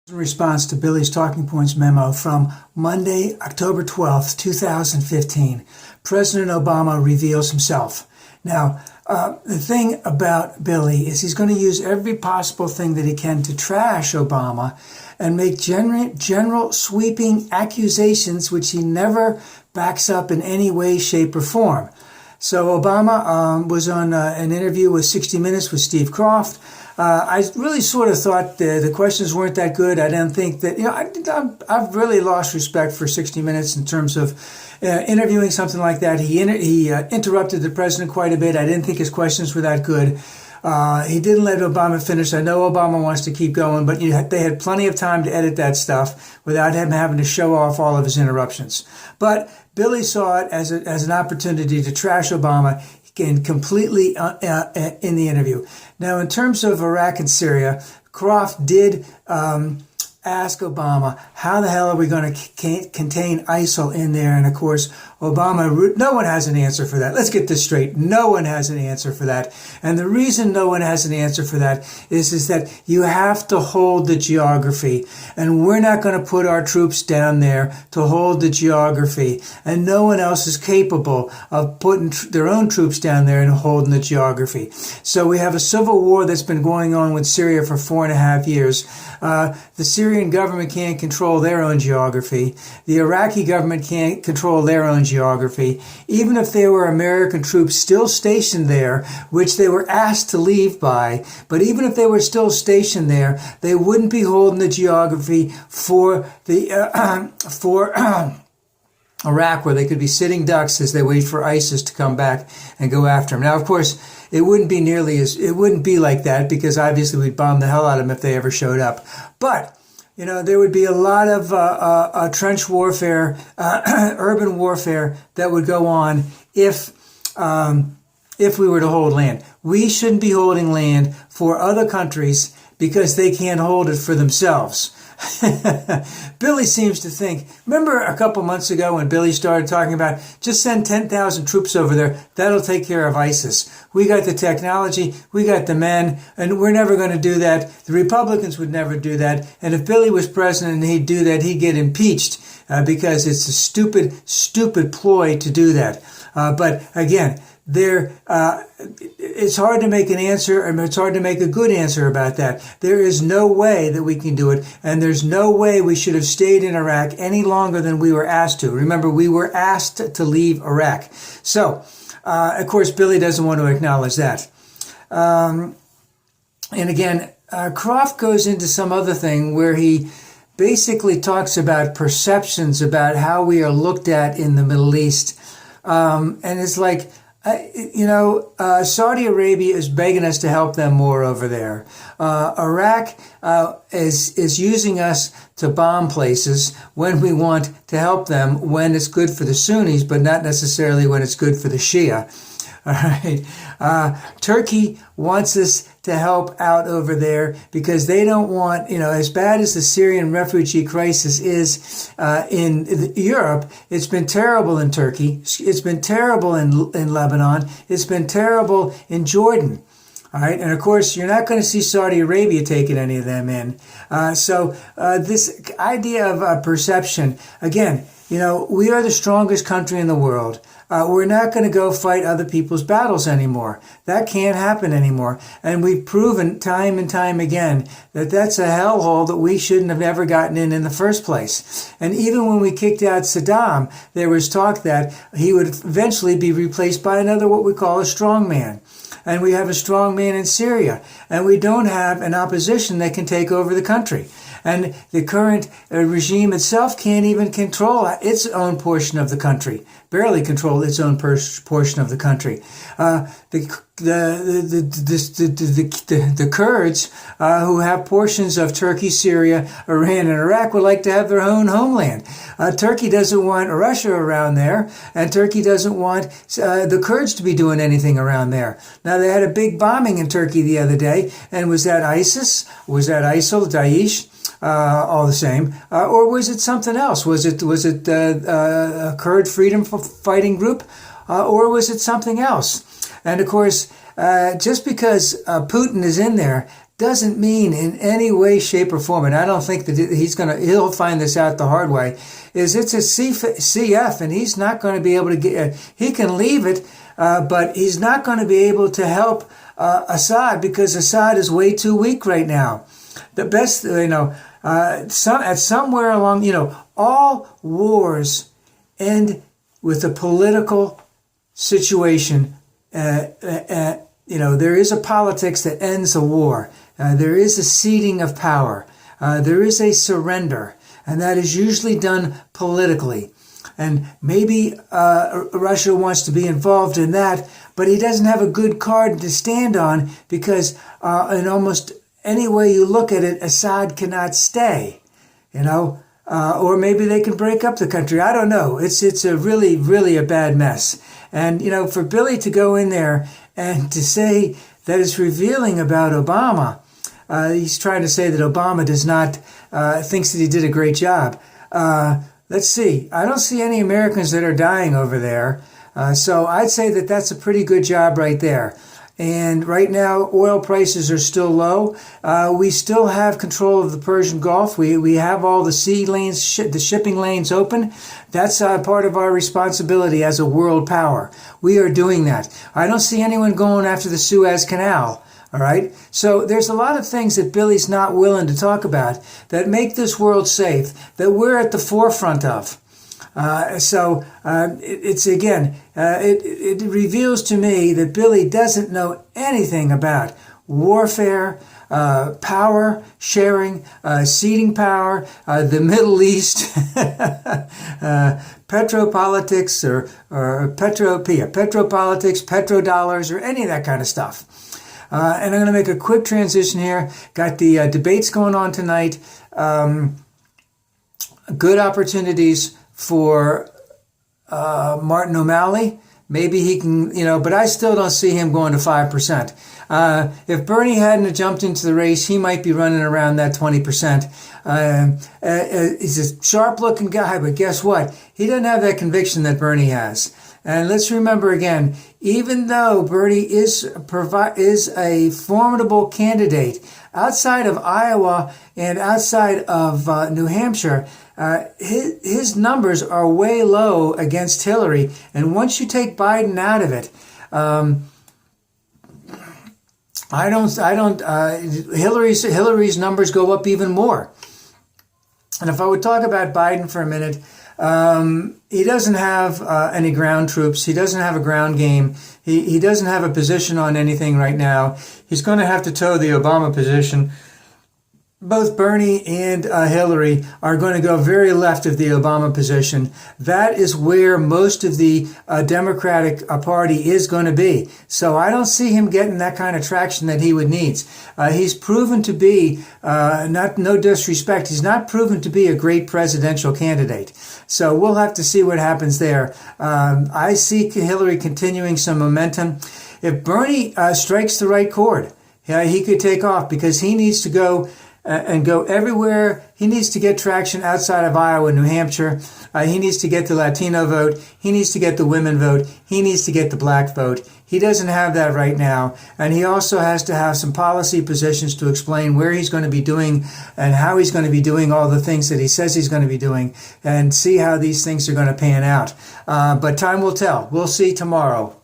In response to Billy's Talking Points memo from Monday, October 12th, 2015, President Obama reveals himself. Now, the thing about Billy is he's going to use every possible thing that he can to trash Obama and make general sweeping accusations which he never backs up in any way, shape, or form. So Obama was on an interview with 60 Minutes with Steve Kroft. I really sort of thought the questions weren't that good. I didn't think that, I've really lost respect for 60 Minutes in terms of interviewing something like that. He interrupted the president quite a bit. I didn't think his questions were that good. He didn't let Obama finish. I know Obama wants to keep going, but they had plenty of time to edit that stuff without him having to show off all of his interruptions. But Billy saw it as an opportunity to trash Obama and completely in the interview. Now, in terms of Iraq and Syria, Kroft did ask Obama, how the hell are we going to contain ISIL in there? And of course, Obama, no one has an answer for that. Let's get this straight. No one has an answer for that. And the reason no one has an answer for that is that you have to hold the geography. And we're not going to put our troops down there to hold the geography. And no one else is capable of putting their own troops down there and holding the geography. So we have a civil war that's been going on with Syria for 4.5 years. The Syrian government can't control their own geography. The Iraqi government can't control their own geography. Even if there were American troops still stationed there, which they were asked to leave by, but even if they were still stationed there, they wouldn't be holding the geography for the Iraq, where they could be sitting ducks as they wait for ISIS to come back and go after them. Now, of course, it wouldn't be like that, because obviously we'd bomb the hell out of them if they ever showed up. But there would be a lot of trench warfare, urban warfare that would go on if we were to hold land. We shouldn't be holding land for other countries because they can't hold it for themselves. Billy seems to think, remember a couple months ago when Billy started talking about just send 10,000 troops over there, that'll take care of ISIS. We got the technology, we got the men, and we're never going to do that. The Republicans would never do that. And if Billy was president and he'd do that, he'd get impeached because it's a stupid ploy to do that. But again, it's hard to make an answer, and it's hard to make a good answer about that. There is no way that we can do it, and there's no way we should have stayed in Iraq any longer than we were asked to. Remember, we were asked to leave Iraq. So, of course, Billy doesn't want to acknowledge that. And again, Kroft goes into some other thing where he basically talks about perceptions about how we are looked at in the Middle East. And it's like, Saudi Arabia is begging us to help them more over there. Iraq is using us to bomb places when we want to help them, when it's good for the Sunnis, but not necessarily when it's good for the Shia. All right. Turkey wants us to help out over there because they don't want, as bad as the Syrian refugee crisis is in Europe, it's been terrible in Turkey. It's been terrible in Lebanon. It's been terrible in Jordan. All right. And of course, you're not going to see Saudi Arabia taking any of them in. So this idea of perception, again, we are the strongest country in the world. We're not going to go fight other people's battles anymore. That can't happen anymore. And we've proven time and time again that that's a hellhole that we shouldn't have ever gotten in the first place. And even when we kicked out Saddam, there was talk that he would eventually be replaced by another, what we call a strong man. And we have a strong man in Syria. And we don't have an opposition that can take over the country. And the current regime itself can't even control its own portion of the country, barely control its own portion of the country. The Kurds, who have portions of Turkey, Syria, Iran, and Iraq, would like to have their own homeland. Turkey doesn't want Russia around there, and Turkey doesn't want the Kurds to be doing anything around there. Now, they had a big bombing in Turkey the other day, and was that ISIS? Was that ISIL, Daesh? All the same, or was it something else? Was it a Kurd freedom fighting group, or was it something else? And of course, just because Putin is in there doesn't mean in any way, shape, or form, and I don't think that he'll find this out the hard way, is it's a CF, and he's not going to be able to get, he can leave it, but he's not going to be able to help Assad, because Assad is way too weak right now. The best, somewhere along, all wars end with a political situation. There is a politics that ends a war. There is a ceding of power. There is a surrender, and that is usually done politically. And maybe Russia wants to be involved in that, but he doesn't have a good card to stand on, because in almost any way you look at it, Assad cannot stay, or maybe they can break up the country. I don't know. It's a really, really a bad mess. And, for Billy to go in there and to say that it's revealing about Obama, he's trying to say that Obama does not, thinks that he did a great job. Let's see. I don't see any Americans that are dying over there. So I'd say that that's a pretty good job right there. And right now, oil prices are still low. We still have control of the Persian Gulf. We have all the sea lanes, the shipping lanes open. That's part of our responsibility as a world power. We are doing that. I don't see anyone going after the Suez Canal. All right. So there's a lot of things that Billy's not willing to talk about that make this world safe, that we're at the forefront of. It reveals to me that Billy doesn't know anything about warfare, power sharing, ceding power, the Middle East, petropolitics or petropolitics, petrodollars, or any of that kind of stuff. And I'm going to make a quick transition here. Got the debates going on tonight. Good opportunities for Martin O'Malley. Maybe he can, but I still don't see him going to 5%. If Bernie hadn't jumped into the race, he might be running around that 20%. He's a sharp-looking guy, but guess what? He doesn't have that conviction that Bernie has. And let's remember again, even though Bernie is a formidable candidate, outside of Iowa and outside of New Hampshire, his numbers are way low against Hillary. And once you take Biden out of it, Hillary's numbers go up even more. And if I would talk about Biden for a minute, he doesn't have any ground troops. He doesn't have a ground game. He doesn't have a position on anything right now. He's going to have to toe the Obama position. Both Bernie and Hillary are going to go very left of the Obama position. That is where most of the Democratic Party is going to be. So I don't see him getting that kind of traction that he would need. He's proven to be, no disrespect, he's not proven to be a great presidential candidate. So we'll have to see what happens there. I see Hillary continuing some momentum. If Bernie strikes the right chord, he could take off, because he needs to go and go everywhere. He needs to get traction outside of Iowa and New Hampshire. He needs to get the Latino vote. He needs to get the women vote. He needs to get the black vote. He doesn't have that right now. And he also has to have some policy positions to explain where he's going to be doing and how he's going to be doing all the things that he says he's going to be doing, and see how these things are going to pan out. But time will tell. We'll see tomorrow.